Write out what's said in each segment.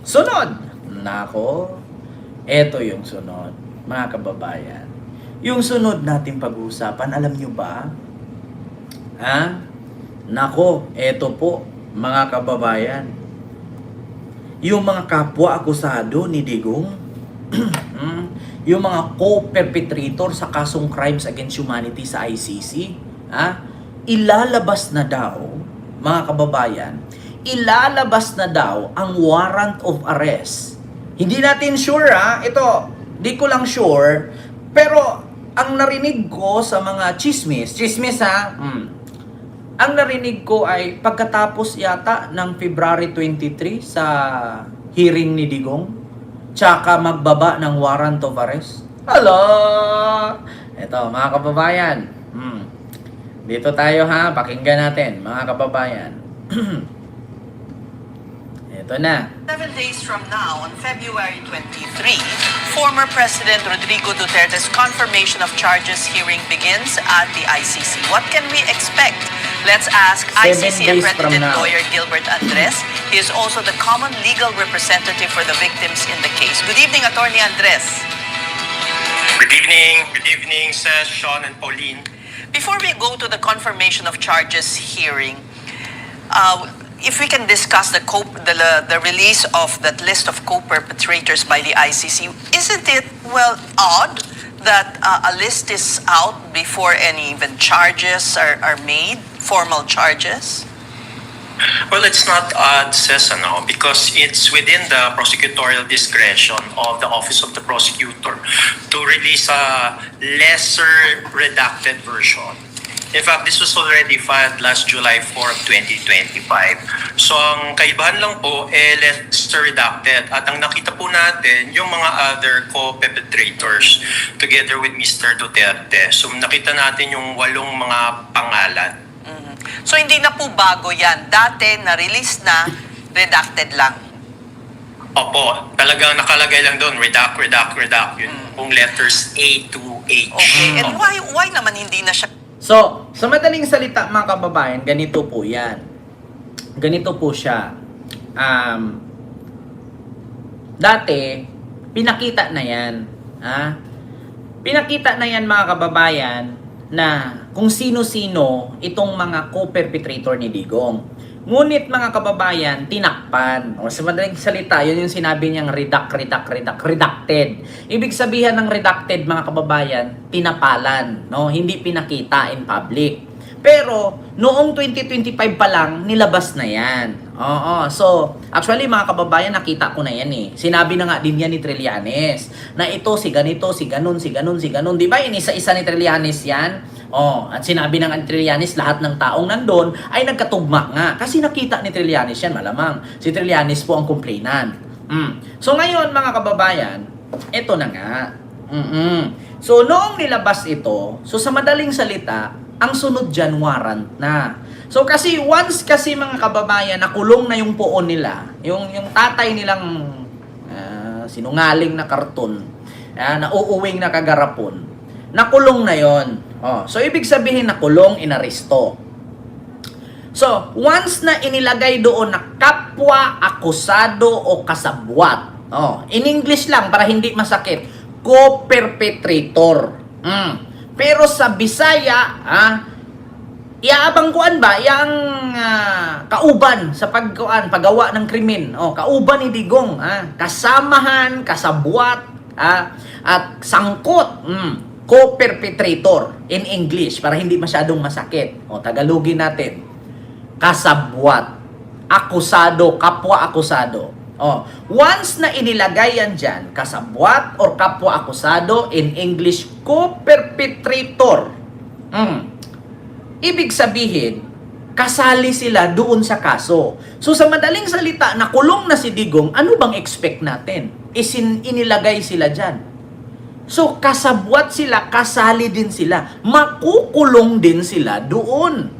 Sunod. Nako, eto yung sunod. Mga kababayan. Yung sunod nating pag-uusapan, alam nyo ba? Ha? Nako, eto po, mga kababayan. Yung mga kapwa akusado ni Digong, yung mga co-perpetrator sa kasong crimes against humanity sa ICC, ilalabas na daw, mga kababayan, ilalabas na daw ang warrant of arrest. Hindi natin sure ito, di ko lang sure, pero ang narinig ko sa mga chismis ang narinig ko ay pagkatapos yata ng February 23 sa hearing ni Digong, tsaka magbaba ng warrant of arrest. Hello! Ito, mga kababayan. Dito tayo pakinggan natin, mga kababayan. Ito na. 7 days from now, on February 23, former President Rodrigo Duterte's confirmation of charges hearing begins at the ICC. What can we expect? Let's ask 7 ICC days accredited from now. lawyer Gilbert Andres. He is also the common legal representative for the victims in the case. Good evening, Attorney Andres. Good evening, Seth, Sean, and Pauline. Before we go to the confirmation of charges hearing, if we can discuss the release of that list of co-perpetrators by the ICC, isn't it, odd that a list is out before any even charges are made, formal charges? Well, it's not odd, Seth, because it's within the prosecutorial discretion of the Office of the Prosecutor to release a lesser redacted version. In fact, this was already filed last July 4 of 2025. So, ang kaibahan lang po, lesser redacted. At ang nakita po natin, yung mga other co-perpetrators together with Mr. Duterte. So, nakita natin yung 8 mga pangalan. So, hindi na po bago yan. Dati, na-release na, redacted lang. Opo, talagang nakalagay lang doon, redact, yun. Kung letters A to H. Okay, and why naman hindi na siya? So, sa madaling salita, mga kababayan, ganito po yan. Ganito po siya. Dati, pinakita na yan. Pinakita na yan, mga kababayan, na kung sino-sino itong mga co-perpetrator ni Digong. Ngunit, mga kababayan, tinakpan. O sa madaling salita, yun yung sinabi niyang redacted. Ibig sabihin ng redacted, mga kababayan, tinapalan, no? Hindi pinakita in public. Pero, noong 2025 pa lang, nilabas na yan. So, actually, mga kababayan, nakita ko na yan Sinabi na nga din yan ni Trillanes, na ito, si ganito, si ganun. Di ba, inisa-isa ni Trillanes yan? At sinabi ng Trillanes, lahat ng taong nandun ay nagkatugma nga. Kasi nakita ni Trillanes yan, malamang. Si Trillanes po ang complainant. So, ngayon, mga kababayan, ito na nga. So, noong nilabas ito, so sa madaling salita, ang sunod dyan, warrant na. So, kasi once kasi, mga kababayan, nakulong na yung poon nila, yung tatay nilang sinungaling na karton, na uuwing na kagarapon, nakulong na yon. So, ibig sabihin nakulong, inaresto. So, once na inilagay doon na kapwa, akusado, o kasabwat, in English lang, para hindi masakit, co-perpetrator. Pero sa Bisaya, iaabang kuan ba, yang kauban sa paggawa ng krimen. Kauban ni Digong, kasamahan, kasabwat, at sangkot. Co-perpetrator in English para hindi masyadong masakit. Tagalogin natin. Kasabwat, akusado, kapwa akusado. Once na inilagay yan dyan, kasabwat or kapwa akusado, in English, co-perpetrator. Ibig sabihin, kasali sila doon sa kaso. So sa madaling salita, nakulong na si Digong, ano bang expect natin? Inilagay sila dyan. So kasabwat sila, kasali din sila. Makukulong din sila doon.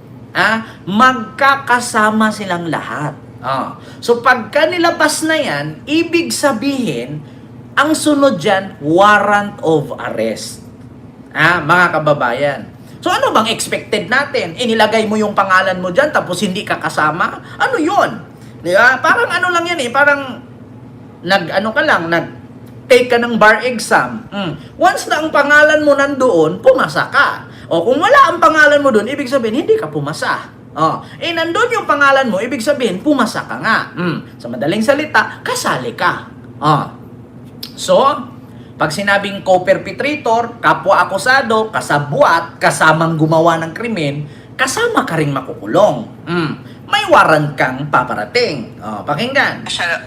Magkakasama silang lahat. So pagka nilabas na yan, ibig sabihin, ang sunod dyan, warrant of arrest. Mga kababayan. So ano bang expected natin? Inilagay mo yung pangalan mo dyan, tapos hindi ka kasama? Ano yun? Diba? Parang ano lang yan parang nag-ano ka lang, take ka ng bar exam. Once na ang pangalan mo nandoon, pumasa ka. O kung wala ang pangalan mo doon, ibig sabihin, hindi ka pumasa. Nandun yung pangalan mo, ibig sabihin, pumasa ka nga. Sa madaling salita, kasali ka. So, pag sinabing co-perpetrator, kapwa-akusado, kasabwat, kasamang gumawa ng krimen, kasama ka ring makukulong. May warrant kang paparating. Pakinggan. siya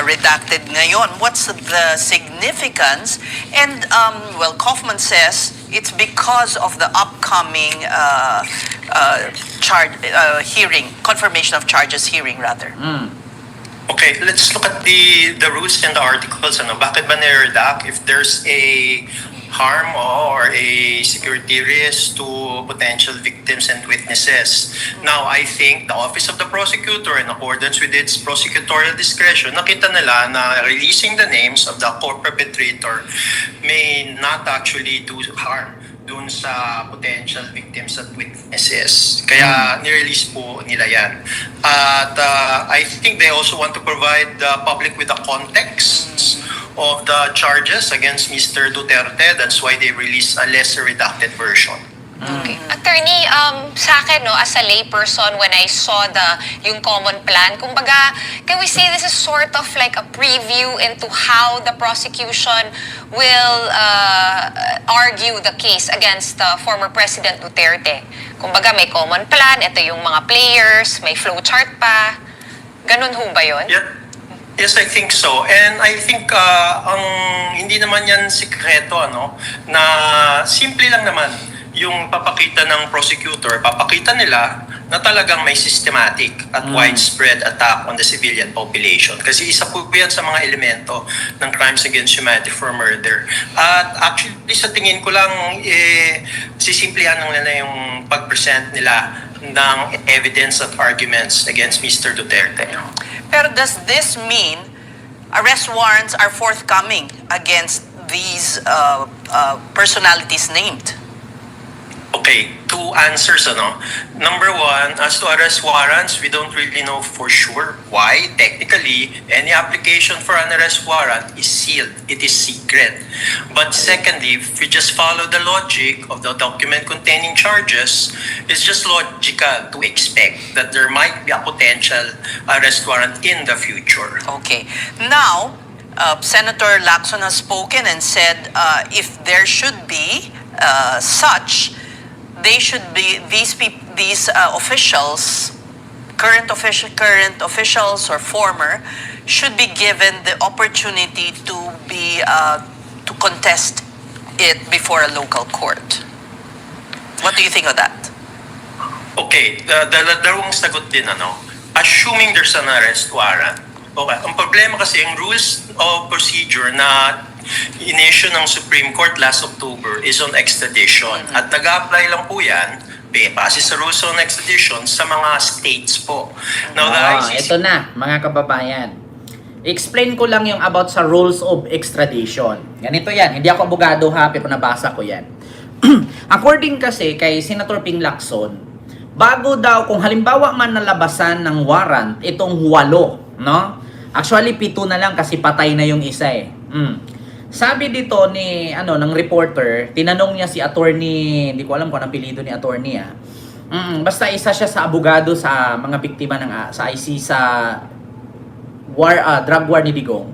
redacted ngayon. What's the significance? And, well, Kaufman says it's because of the upcoming hearing, confirmation of charges hearing, rather. Okay, let's look at the rules and the articles. Bakit ba niredact if there's a harm or a security risk to potential victims and witnesses? Now, I think the Office of the Prosecutor, in accordance with its prosecutorial discretion, nakita nila na releasing the names of the co-perpetrator may not actually do harm dun sa potential victims at witnesses. Kaya nirelease po nila yan. At I think they also want to provide the public with the context of the charges against Mr. Duterte. That's why they released a lesser redacted version. Okay. Attorney, sa akin, no, as a layperson, when I saw yung common plan, kumbaga, can we say this is sort of like a preview into how the prosecution will argue the case against former President Duterte? Kumbaga, may common plan, ito yung mga players, may flowchart pa. Ganun ho ba yun? Yeah. Yes, I think so. And I think ang hindi naman yan sikreto, na simple lang naman yung papakita ng prosecutor, papakita nila na talagang may systematic at widespread attack on the civilian population. Kasi isa po yan sa mga elemento ng crimes against humanity for murder. At actually, sa tingin ko lang, sisimplihan lang nila yung pag-present nila ng evidence at arguments against Mr. Duterte. Pero does this mean arrest warrants are forthcoming against these personalities named? Okay, two answers, Number one, as to arrest warrants, we don't really know for sure why. Technically, any application for an arrest warrant is sealed. It is secret. But secondly, if we just follow the logic of the document containing charges, it's just logical to expect that there might be a potential arrest warrant in the future. Okay. Now, Senator Lacson has spoken and said if there should be such, they should be these officials, current officials or former, should be given the opportunity to be to contest it before a local court. What do you think of that? Okay, dalawang sagot din, Assuming there's an arrest warrant. Okay, ang problema kasi yung rules of procedure na in-issue ng Supreme Court last October is on extradition. At nag-apply lang po yan, base sa rules on extradition, sa mga states po. Now, the ICC... Ito na, mga kababayan. Explain ko lang yung about sa rules of extradition. Ganito yan. Hindi ako abogado ha, pero nabasa ko yan. According kasi kay Senator Ping Lacson, bago daw, kung halimbawa man nalabasan ng warrant, itong 8, Actually, 7 na lang kasi patay na yung isa eh. Sabi dito ni ng reporter, tinanong niya si attorney, hindi ko alam kung anong apelyido ni attorney basta isa siya sa abogado sa mga biktima ng sa IC sa drug war ni Digong.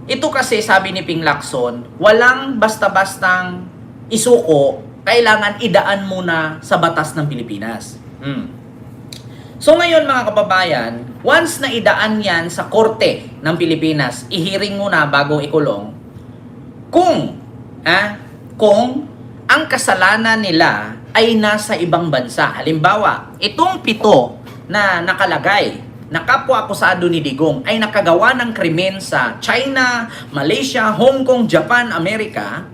Ito kasi sabi ni Ping Lacson, walang basta-bastang isuko, kailangan idaan muna sa batas ng Pilipinas. So ngayon mga kababayan, once na idaan yan sa korte ng Pilipinas, ihiring muna bago ikulong, kung ang kasalanan nila ay nasa ibang bansa. Halimbawa, itong 7 na nakalagay na kapwa-akusado ni Digong ay nakagawa ng krimen sa China, Malaysia, Hong Kong, Japan, Amerika,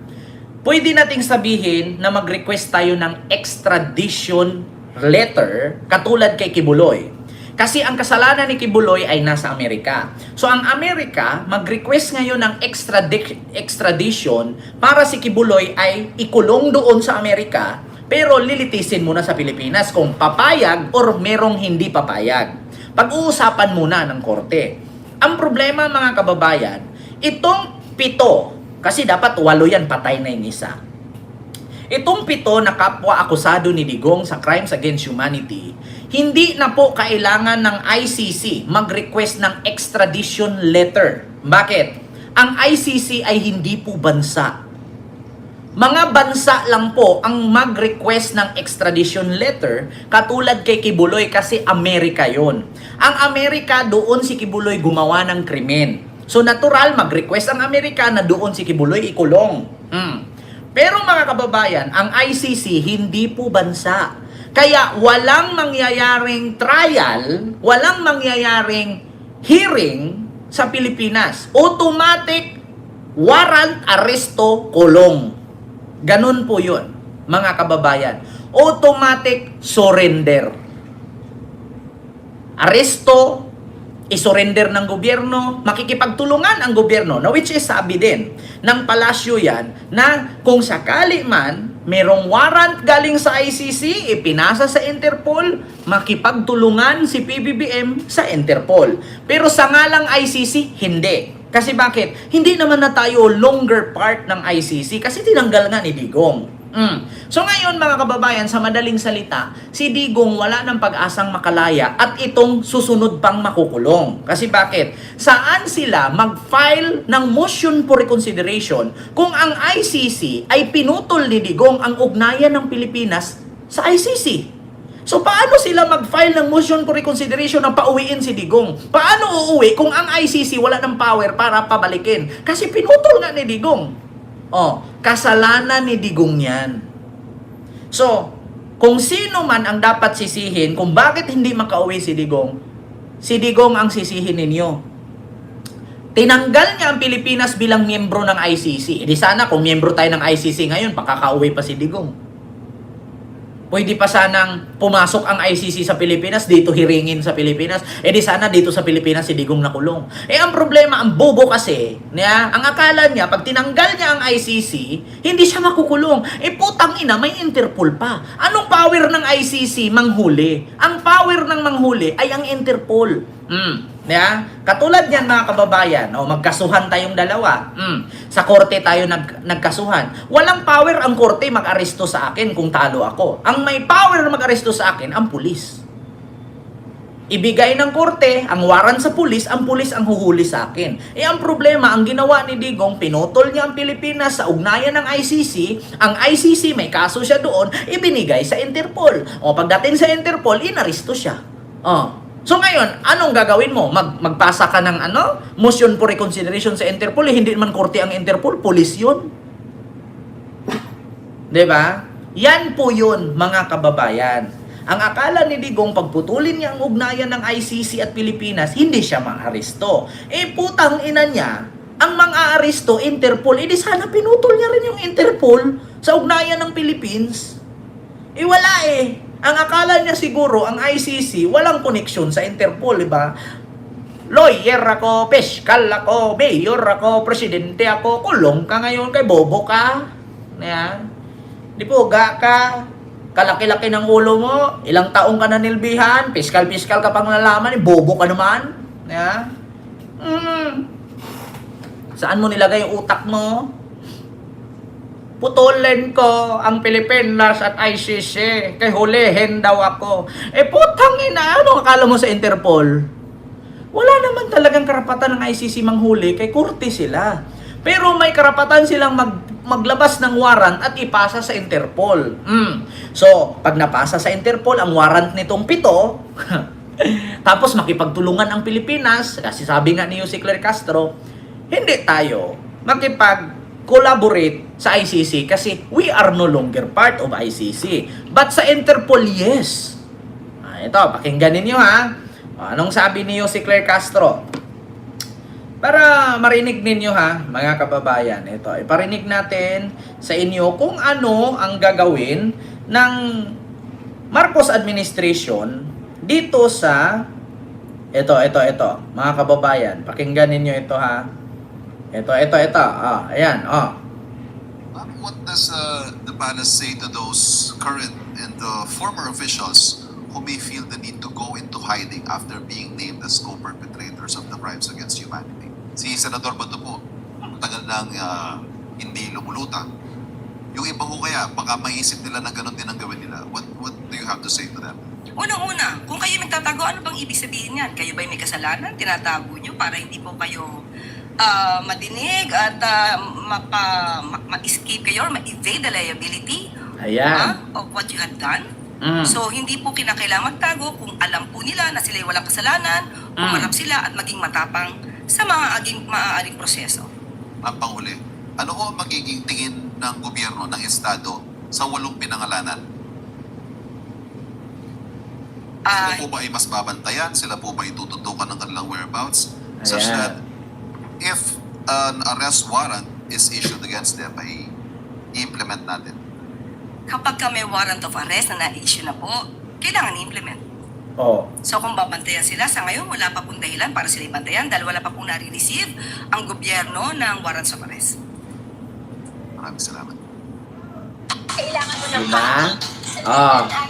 pwede nating sabihin na mag-request tayo ng extradition letter katulad kay Kibuloy. Kasi ang kasalanan ni Kibuloy ay nasa Amerika. So ang Amerika, mag-request ngayon ng extradition para si Kibuloy ay ikulong doon sa Amerika, pero lilitisin muna sa Pilipinas kung papayag or merong hindi papayag. Pag-uusapan muna ng korte. Ang problema mga kababayan, itong 7, kasi dapat 8 yan, patay na yung isa. Itong 7 na kapwa akusado ni Digong sa crimes against humanity, hindi na po kailangan ng ICC mag-request ng extradition letter. Bakit? Ang ICC ay hindi po bansa. Mga bansa lang po ang mag-request ng extradition letter, katulad kay Kibuloy kasi Amerika yon. Ang Amerika, doon si Kibuloy gumawa ng krimen. So natural, mag-request ang Amerika na doon si Kibuloy ikulong. Pero mga kababayan, ang ICC hindi po bansa. Kaya walang mangyayaring trial, walang mangyayaring hearing sa Pilipinas. Automatic warrant, aresto, kulong. Ganun po yun, mga kababayan. Automatic surrender. Aresto, isurrender ng gobyerno, makikipagtulungan ang gobyerno, na which is sabi din ng palasyo yan, na kung sakali man, merong warrant galing sa ICC, ipinasa sa Interpol, makipagtulungan si PBBM sa Interpol. Pero sa ngalang ICC, hindi. Kasi bakit? Hindi naman na tayo longer part ng ICC kasi tinanggal nga ni Digong. So ngayon mga kababayan, sa madaling salita, si Digong wala ng pag-asang makalaya at itong susunod pang makukulong. Kasi bakit? Saan sila mag-file ng motion for reconsideration kung ang ICC ay pinutol ni Digong ang ugnayan ng Pilipinas sa ICC? So paano sila mag-file ng motion for reconsideration na pauwiin si Digong? Paano uuwi kung ang ICC wala ng power para pabalikin? Kasi pinutol nga ni Digong. Kasalanan ni Digong yan. So, kung sino man ang dapat sisihin kung bakit hindi makauwi si Digong ang sisihin ninyo. Tinanggal niya ang Pilipinas bilang miyembro ng ICC. Di sana kung miyembro tayo ng ICC ngayon, pakakauwi pa si Digong. Pwede pa sanang pumasok ang ICC sa Pilipinas, dito hiringin sa Pilipinas. Di sana dito sa Pilipinas si Digong nakulong. Ang problema, ang bobo kasi, ang akala niya, pag tinanggal niya ang ICC, hindi siya makukulong. Putang ina, may Interpol pa. Anong power ng ICC? Manghuli. Ang power ng manghuli ay ang Interpol. Katulad yan mga kababayan, magkasuhan tayong dalawa. Sa korte tayo nagkasuhan. Walang power ang korte mag-aresto sa akin kung talo ako. Ang may power na mag-aresto sa akin, ang pulis. Ibigay ng korte ang warrant sa pulis, ang pulis ang huhuli sa akin. Ang problema, ang ginawa ni Digong, pinutol niya ang Pilipinas sa ugnayan ng ICC. Ang ICC, may kaso siya doon, ibinigay sa Interpol. Pagdating sa Interpol, inaresto siya. So ngayon, anong gagawin mo? Magpasa ka ng motion for reconsideration sa Interpol, hindi man korte ang Interpol, pulis yun. Diba? Yan po yun, mga kababayan. Ang akala ni Digong, pagputulin niya ang ugnayan ng ICC at Pilipinas, hindi siya maaresto. Putang ina niya, ang mga aresto, Interpol, di sana pinutol niya rin yung Interpol sa ugnayan ng Philippines. Wala Ang akala niya siguro, ang ICC, walang koneksyon sa Interpol, diba? Lawyer ako, piskal ako, mayor ako, presidente ako, kulong ka ngayon, kay bobo ka. Di po, ka, kalaki-laki ng ulo mo, ilang taong ka na nilbihan, piskal-piskal ka pang nalaman, bobo ka naman. Saan mo nilagay yung utak mo? Putulin ko ang Pilipinas at ICC, kay hulihin daw ako. Putang ina, ano akala mo sa Interpol? Wala naman talagang karapatan ng ICC manghuli, kay korte sila. Pero may karapatan silang maglabas ng warrant at ipasa sa Interpol. So, pag napasa sa Interpol ang warrant nitong 7, tapos makipagtulungan ang Pilipinas, kasi sabi nga ni Jose Claire Castro, hindi tayo makipag-collaborate sa ICC kasi we are no longer part of ICC. But sa Interpol, yes. Ito, pakinggan ninyo anong sabi ni Jose Claire Castro? Para marinig ninyo mga kababayan. Ito, iparinig natin sa inyo kung ano ang gagawin ng Marcos administration dito sa ito, mga kababayan. Pakinggan ninyo ito Ito. Ayan, What does the palace say to those current and former officials who may feel the need to go into hiding after being named as co-perpetrators perpetrators of the crimes against humanity. Si Senador Bato po, tagal nang hindi lumulutang. Yung iba ko kaya, baka maisip nila na ganun din ang gawin nila. What do you have to say to them? Unang-una, kung kayo nagtatago, ano bang ibig sabihin yan? Kayo ba'y may kasalanan? Tinatago nyo para hindi po kayo madinig at ma-escape kayo or ma-evade the liability of what you had done? So, hindi po kinakailangan magtago kung alam po nila na sila walang kasalanan, umarap sila at maging matapang sa mga maaaring proseso. Ang panghuli, ano ho ang magiging tingin ng gobyerno, ng Estado sa 8 pinangalanan? Sila po ba ay mas babantayan? Sila po ba ay tututukan ng kanilang whereabouts? Such Ayan. that if an arrest warrant is issued against them, ay i-implement natin. Kapag ka may warrant of arrest na na-issue na po, kailangan i-implement. Oh. So kung babantayan sila, sa ngayon wala pa pong dahilan para sila ibantayan dahil wala pa pong nare-receive ang gobyerno ng warrants of arrest. Maraming salamat. Diba?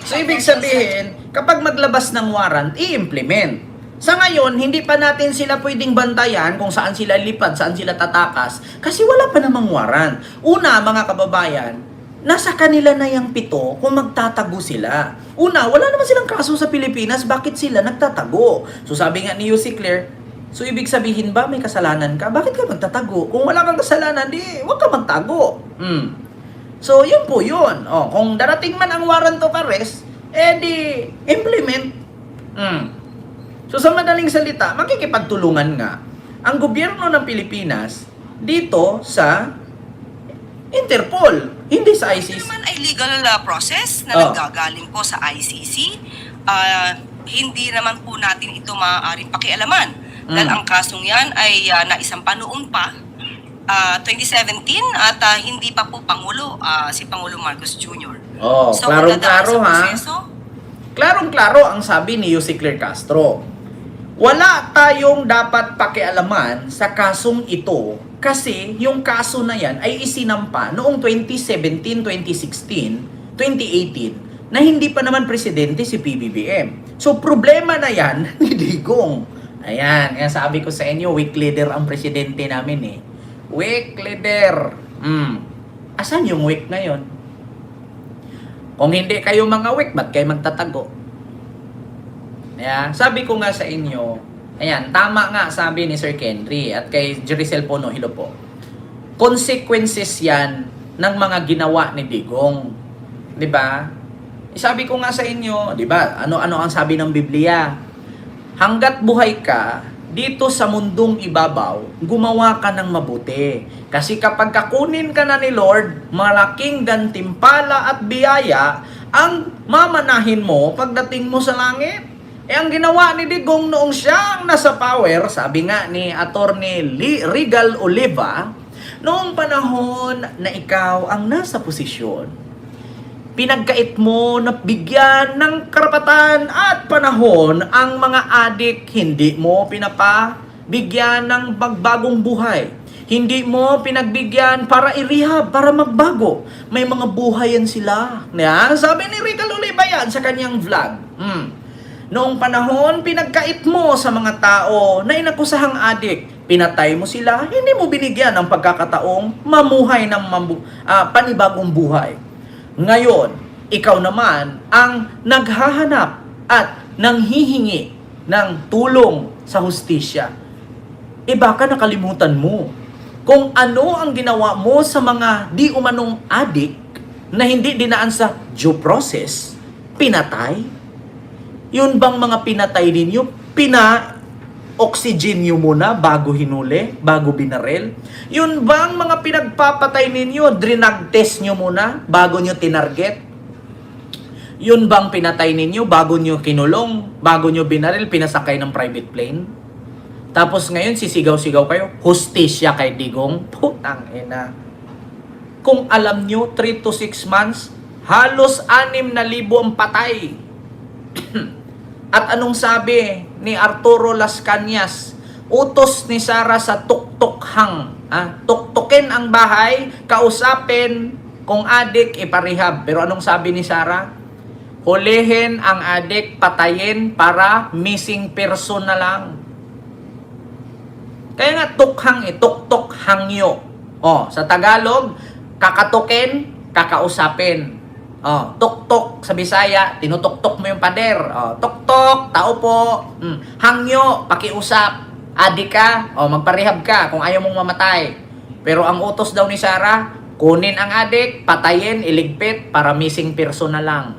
So, ibig sabihin, kapag maglabas ng warrant, i-implement. Sa ngayon, hindi pa natin sila pwedeng bantayan kung saan sila lipad, saan sila tatakas, kasi wala pa namang warrant. Una, mga kababayan, nasa kanila na yung 7 kung magtatago sila. Una, wala naman silang kaso sa Pilipinas, bakit sila nagtatago? So, sabi nga ni Yussi Claire, so ibig sabihin ba may kasalanan ka? Bakit ka magtatago? Kung wala kang kasalanan, di, huwag ka magtago. So, yun po yun. Kung darating man ang warrant of arrest, di implement. So, sa madaling salita, makikipagtulungan nga ang gobyerno ng Pilipinas dito sa Interpol, hindi sa Ito ICC. naman ay legal process na nanggagaling po sa ICC. Hindi naman po natin ito maaaring pakialaman. Dahil ang kasong yan ay naisampa noon pa, 2017 at hindi pa po Pangulo, si Pangulo Marcos Jr. So, Klarong-klaro sa ha. proseso, Klarong-klaro ang sabi ni Yussi Claire Castro. Wala tayong dapat pakialaman sa kasong ito kasi yung kaso na yan ay isinampa noong 2017, 2016, 2018 na hindi pa naman presidente si PBBM. So problema na yan ni Digong. Ayan, kaya sabi ko sa inyo, weak leader ang presidente namin eh. Weak leader. Asan yung weak ngayon? Kung hindi kayo mga weak, ba't kayo magtatago? Ayan, sabi ko nga sa inyo, ayan, tama nga sabi ni Sir Kenry at kay Jericel Pono, hello po. Consequences yan ng mga ginawa ni Digong. 'Di ba? Sabi ko nga sa inyo, 'di ba? Ano ang sabi ng Biblia? Hangga't buhay ka dito sa mundong ibabaw, gumawa ka ng mabuti. Kasi kapag kakunin ka na ni Lord, malaking gantimpala at biyaya ang mamanahin mo pagdating mo sa langit. Ang ginawa ni Digong noong siyang nasa power, sabi nga ni Attorney Regal Oliva, noong panahon na ikaw ang nasa posisyon, pinagkait mo na bigyan ng karapatan at panahon ang mga adik, hindi mo pinapabigyan ng bagbagong buhay. Hindi mo pinagbigyan para i-rehab, para magbago. May mga buhayan sila. Sabi ni Regal Oliva yan sa kanyang vlog. Noong panahon, pinagkait mo sa mga tao na inakusahang adik. Pinatay mo sila, hindi mo binigyan ng pagkakataong mamuhay ng panibagong buhay. Ngayon, ikaw naman ang naghahanap at nanghihingi ng tulong sa hustisya. Baka nakalimutan mo kung ano ang ginawa mo sa mga di umanong adik na hindi dinaan sa due process, pinatay. Yun bang mga pinatay ninyo, pina-oxygen nyo muna bago hinuli, bago binarel? Yun bang mga pinagpapatay ninyo, drinag test nyo muna bago nyo tinarget? Yun bang pinatay ninyo bago nyo kinulong, bago nyo binarel, pinasakay ng private plane? Tapos ngayon sisigaw-sigaw kayo, hustisya kay Digong, putang ina. Kung alam nyo, 3 to 6 months, halos 6,000 ang patay. At anong sabi ni Arturo Las Cañas? Utos ni Sara sa tuktokhang. Tuktukin ang bahay, kausapin kung adik, iparehab. Pero anong sabi ni Sara? Hulihin ang adik, patayin para missing person na lang. Kaya nga tukhang tuktok hangyo. Sa Tagalog, kakatukin, kakausapin. Tuktok sa Bisaya, tinutuktok mo yung pader. Tuktok, tao po. Hangyo, pakiusap. Adik ka, magparehab ka kung ayaw mong mamatay. Pero ang utos daw ni Sarah, kunin ang adik, patayin, iligpit, para missing person na lang.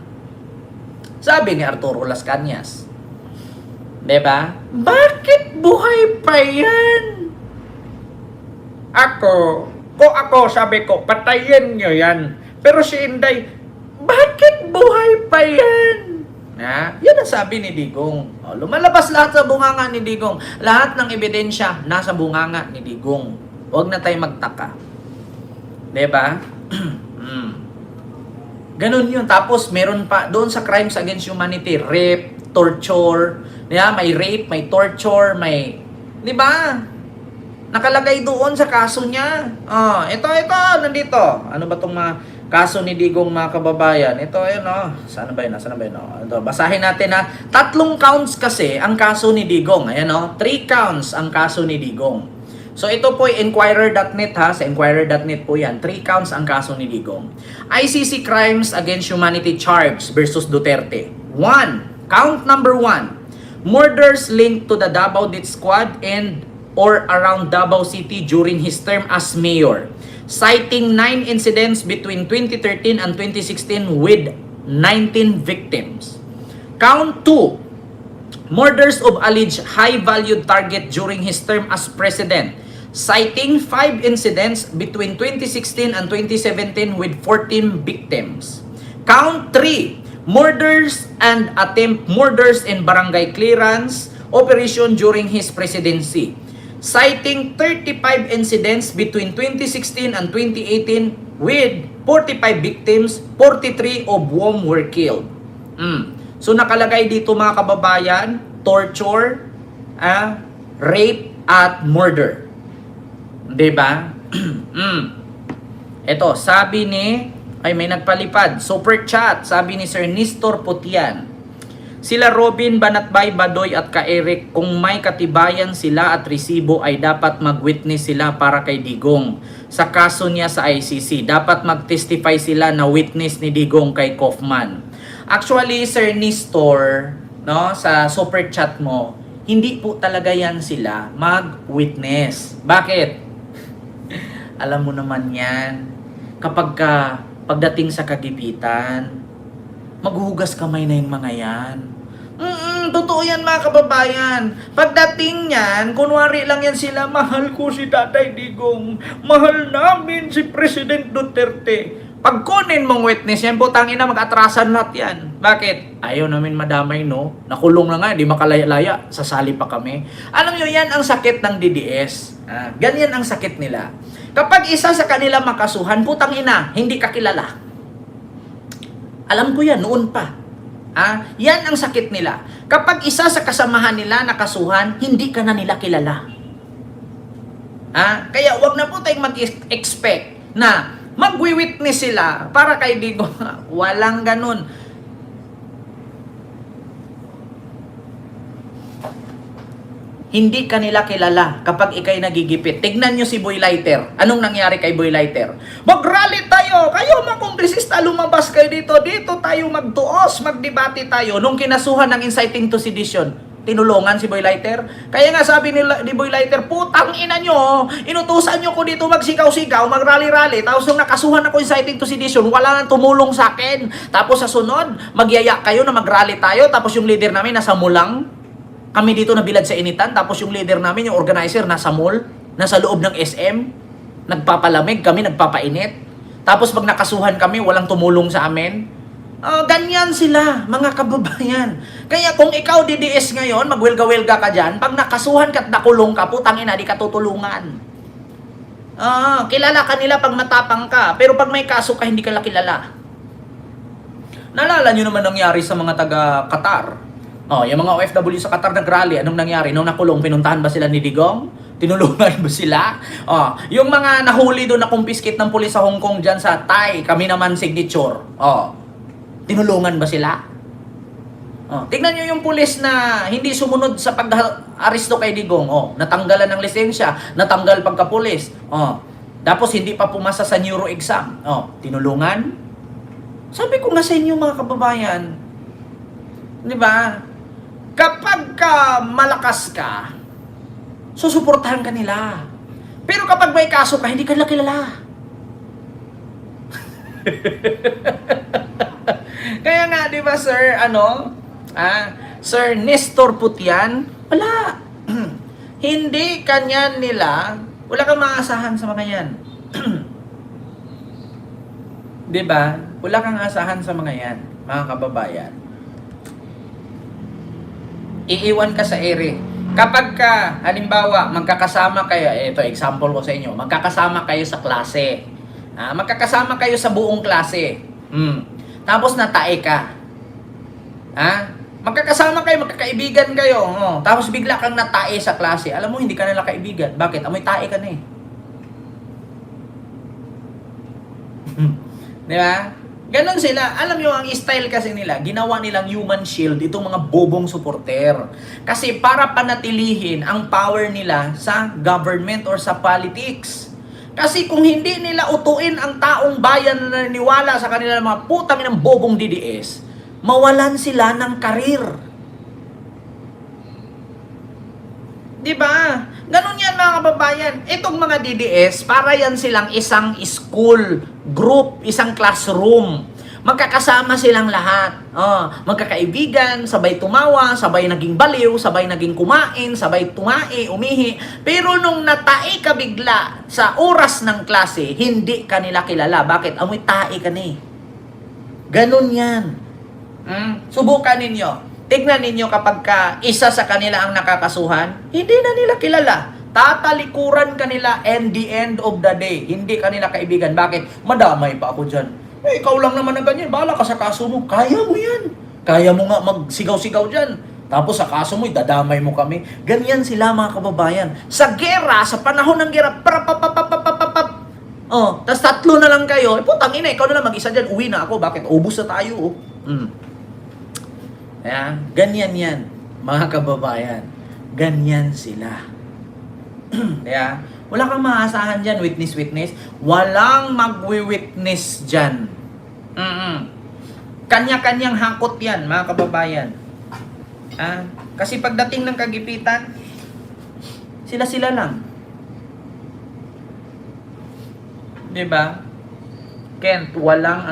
Sabi ni Arturo Las Cañas. Diba? Bakit buhay pa yan? Ako, sabi ko, patayin nyo yan. Pero si Inday, bakit buhay pa yan? Yan ang sabi ni Digong. Lumalabas lahat sa bunganga ni Digong. Lahat ng ebidensya nasa bunganga ni Digong. Huwag na tayo magtaka. Diba? Ganun yun. Tapos meron pa doon sa crimes against humanity, rape, torture. May rape, may torture, may... Diba? Nakalagay doon sa kaso niya. Ito, nandito. Ano ba itong mga kaso ni Digong, mga kababayan? Ito, Saan ba yun? Ito, basahin natin na 3 counts kasi ang kaso ni Digong. 3 counts ang kaso ni Digong. So ito po ay Inquirer.net ha. Sa Inquirer.net po yan. 3 counts ang kaso ni Digong. ICC Crimes Against Humanity Charge versus Duterte. 1. Count number 1. Murders linked to the Davao Death Squad and or around Davao City during his term as mayor, citing 9 incidents between 2013 and 2016 with 19 victims. Count 2. Murders of alleged high-valued target during his term as president, citing 5 incidents between 2016 and 2017 with 14 victims. Count 3. Murders and attempt murders in barangay clearance operation during his presidency, citing 35 incidents between 2016 and 2018 with 45 victims, 43 of whom were killed. So nakalagay dito mga kababayan, torture, rape at murder. 'Di ba? Ito, sabi ni may nagpalipad. Super chat, sabi ni Sir Nestor Putian. Sila Robin, Banatbay, Badoy at Ka-Eric, kung may katibayan sila at resibo ay dapat mag-witness sila para kay Digong. Sa kaso niya sa ICC, dapat mag-testify sila na witness ni Digong kay Kaufman. Actually, Sir Nestor, sa super chat mo, hindi po talaga yan sila mag-witness. Bakit? Alam mo naman yan. Kapag pagdating sa kagipitan, maghuhugas kamay na yung mga yan. Totoo yan mga kababayan. Pagdating yan, kunwari lang yan sila, mahal ko si Tatay Digong, mahal namin si President Duterte. Pag kunin mong witness yan, putangin na mag-atrasan lahat yan. Bakit? Ayaw namin madamay, no? Nakulong na nga, di makalaya-laya, sasali pa kami. Alam nyo, yan ang sakit ng DDS. Ganyan ang sakit nila. Kapag isa sa kanila makasuhan, putang ina, hindi ka kilala. Alam ko yan, noon pa. Yan ang sakit nila. Kapag isa sa kasamahan nila nakasuhan, hindi ka na nila kilala. Kaya wag na po tayong mag-expect na magwi-witness sila para kay Digong. Walang ganun. Hindi ka nila kilala kapag ikay nagigipit. Tignan nyo si Boy Lighter. Anong nangyari kay Boy Lighter? Mag-rally tayo! Kayo mga kongresista, lumabas kayo dito. Dito tayo magtuos, magdebate tayo. Nung kinasuhan ng inciting to sedition, tinulungan si Boy Lighter. Kaya nga sabi ni Boy Lighter, putang ina nyo, inutusan nyo ko dito magsigaw-sigaw, mag-rally-rally. Tapos nung nakasuhan ako inciting to sedition, wala nang tumulong sa akin. Tapos sa sunod, magyaya kayo na mag-rally tayo. Tapos yung leader namin nasa Mulang. Kami dito nabilad sa initan, tapos yung leader namin, yung organizer, nasa mall, nasa loob ng SM, nagpapalamig, kami nagpapainit. Tapos pag nakasuhan kami, walang tumulong sa amin. Ganyan sila, mga kababayan. Kaya kung ikaw DDS ngayon, magwelga-welga ka dyan, pag nakasuhan ka at nakulong ka, putang ina, di ka tutulungan. Kilala ka nila pag matapang ka, pero pag may kaso ka, hindi ka kilala. Naalala nyo naman nangyari sa mga taga-Qatar? Yung mga OFW sa Qatar nag-rally, anong nangyari? Nung nakulong, pinuntahan ba sila ni Digong? Tinulungan ba sila? Yung mga nahuli doon na kumpiskit ng pulis sa Hong Kong dyan sa Thai, kami naman signature. Tinulungan ba sila? Tignan nyo yung pulis na hindi sumunod sa aresto kay Digong. Natanggalan ng lisensya, natanggal pagkapulis. Tapos hindi pa pumasa sa neuro exam. Tinulungan. Sabi ko nga sa inyo mga kababayan, di ba? Kapag malakas ka, susuportahan ka nila. Pero kapag may kaso ka, hindi ka nila kilala. Kaya nga, di ba, sir, Sir Nestor Putian, wala. Hindi kanyan nila, wala kang maasahan sa mga yan. Di ba? Wala kang asahan sa mga yan, mga kababayan. Iiwan ka sa ere. Kapag ka, halimbawa, magkakasama kayo, ito, example ko sa inyo, magkakasama kayo sa klase. Magkakasama kayo sa buong klase. Tapos natae ka. Magkakasama kayo, magkakaibigan kayo. Tapos bigla kang natae sa klase. Alam mo, hindi ka nila kaibigan. Bakit? Amoy tae ka na eh. Di ba? Ganon sila. Alam nyo, ang style kasi nila, ginawa nilang human shield itong mga bobong supporter. Kasi para panatilihin ang power nila sa government or sa politics. Kasi kung hindi nila utuin ang taong bayan na naniwala sa kanila ng mga putang ng bobong DDS, mawalan sila ng karir. Diba? Ganun yan mga kababayan. Itong mga DDS, para yan silang isang school group, isang classroom. Magkakasama silang lahat. Magkakaibigan, sabay tumawa, sabay naging baliw, sabay naging kumain, sabay tumae, umihi. Pero nung natae ka bigla sa oras ng klase, hindi ka nila kilala. Bakit? Amoy tae ka na eh. Ganun yan. Subukan ninyo. Tignan ninyo kapag isa sa kanila ang nakakasuhan, hindi na nila kilala. Tatalikuran kanila and the end of the day. Hindi kanila kaibigan. Bakit? Madamay pa ako dyan. Ikaw lang naman na ganyan. Bahala ka sa kaso mo. Kaya mo yan. Kaya mo nga magsigaw-sigaw dyan. Tapos sa kaso mo, dadamay mo kami. Ganyan sila mga kababayan. Sa gera, sa panahon ng gera, tas 3 na lang kayo. Putang ina, ikaw na lang mag-isa dyan. Uwi na ako. Bakit? Ubus na tayo. Ganyan yan, mga kababayan. Ganyan sila. Wala kang maasahan dyan, witness. Walang magwi-witness dyan. Kanya-kanyang hakot yan, mga kababayan. Kasi pagdating ng kagipitan, sila-sila lang. Diba? Kent, walang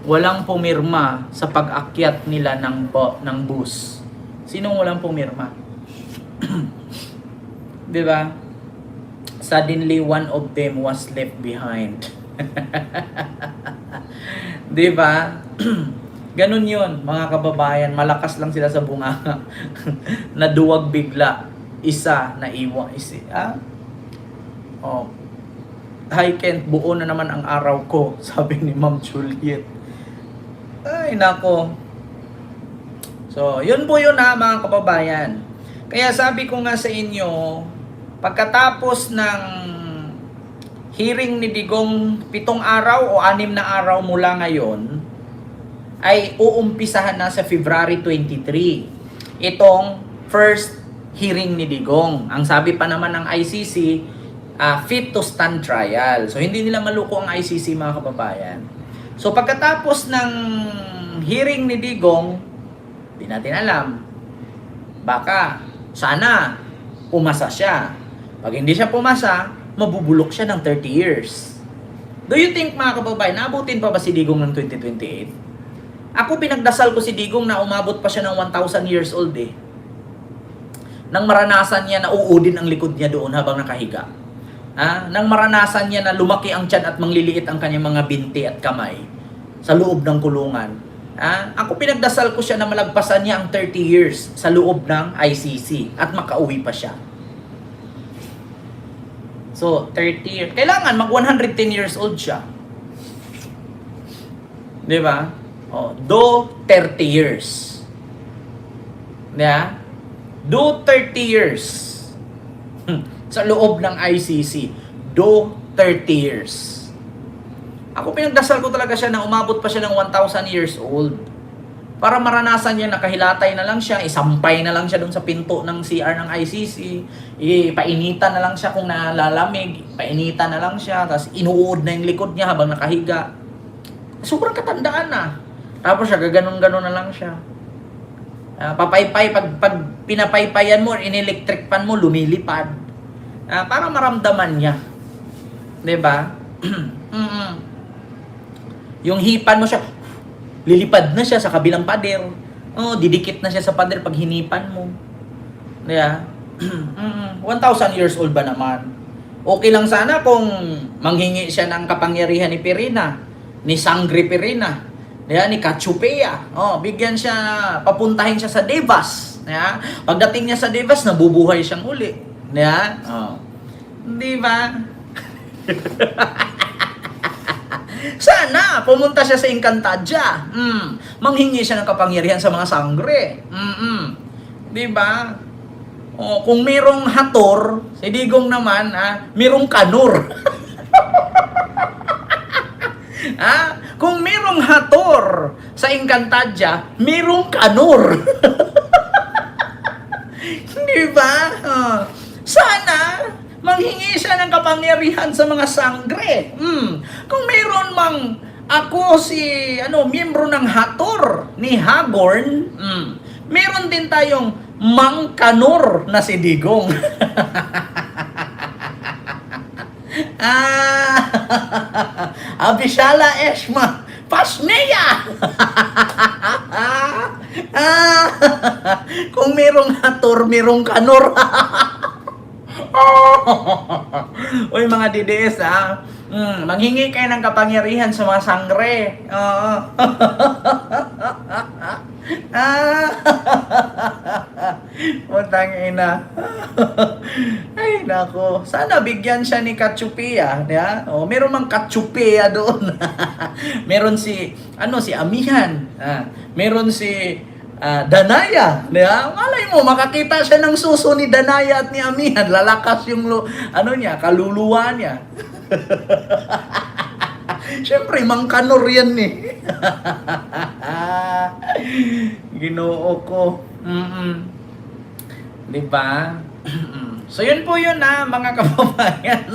walang pumirma sa pag-akyat nila ng bus. Sinong walang pumirma? 'Di ba? Suddenly one of them was left behind. 'Di ba? Ganun 'yon, mga kababayan, malakas lang sila sa bunganga. Naduwag bigla, isa na iwan, Hi Kent, buo na naman ang araw ko, sabi ni Ma'am Juliet. Ay, nako. So, yun po yun mga kababayan. Kaya sabi ko nga sa inyo, pagkatapos ng hearing ni Digong 7 araw o 6 na araw mula ngayon, ay uumpisahan na sa February 23. Itong first hearing ni Digong. Ang sabi pa naman ng ICC, fit to stand trial. So, hindi nila maluko ang ICC, mga kababayan. So, pagkatapos ng hearing ni Digong, di natin alam. Baka, sana, pumasa siya. Pag hindi siya pumasa, mabubulok siya ng 30 years. Do you think, mga kababayan, naabutin pa ba si Digong ng 2028? Ako, pinagdasal ko si Digong na umabot pa siya ng 1,000 years old eh. Nang maranasan niya na uudin ang likod niya doon habang nakahiga. Nang maranasan niya na lumaki ang tiyan at mangliliit ang kanyang mga binti at kamay sa loob ng kulungan. Ako pinagdasal ko siya na malagpasan niya ang 30 years sa loob ng ICC at makauwi pa siya. So, 30 years. Kailangan mag 110 years old siya. Di ba? Do 30 years. Do 30 years. Sa loob ng ICC, do 30 years. Ako pinagdasal ko talaga siya na umabot pa siya ng 1,000 years old. Para maranasan niya, nakahilatay na lang siya, isampay na lang siya doon sa pinto ng CR ng ICC, ipainitan na lang siya kung nalalamig, painitan na lang siya, tapos inuud na yung likod niya habang nakahiga. Sobrang katandaan na. Tapos siya, gaganon-ganon na lang siya. Papaypay, pag pinapaypayan mo, inelectric pan mo, lumilipad. Para maramdaman niya. 'Di ba? Yung hipan mo siya, lilipad na siya sa kabilang pader. Didikit na siya sa pader pag hinipan mo. Yeah. 1,000 years old ba naman? Okay lang sana kung manghingi siya ng kapangyarihan ni Pirina, ni Sangre Pirina, ni Kachupea. Bigyan siya, papuntahin siya sa Devas. Pagdating niya sa Devas, nabubuhay siyang uli. Di ba? Sana pumunta siya sa Encantadia. Manghingi siya ng kapangyarihan sa mga sangre. Di ba? Kung merong hator, si Digong naman, merong kanur. Kung merong hator sa Encantadia, merong kanur. Di ba? Sana manghingi siya ng kapangyarihan sa mga sangre. Kung meron mang ako miyembro ng hator ni Hagorn, meron din tayong Mang Kanor na si Digong. Abishala Esma Pasneya. Kung merong hator, merong kanor. Uy, mga DDS, manghingi kayo ng kapangyarihan sa mga sangre. Putang ina. Ay, nako. Sana bigyan siya ni Kachupea. Meron mang Kachupea doon. Meron si Amihan. Meron si Danaya. Malay mo, makakita siya ng suso ni Danaya at ni Amihan. Lalakas yung kaluluwa niya. Siyempre, mangkanor yan eh. Ginoo ko. Diba? So, yun po yun mga kababayan.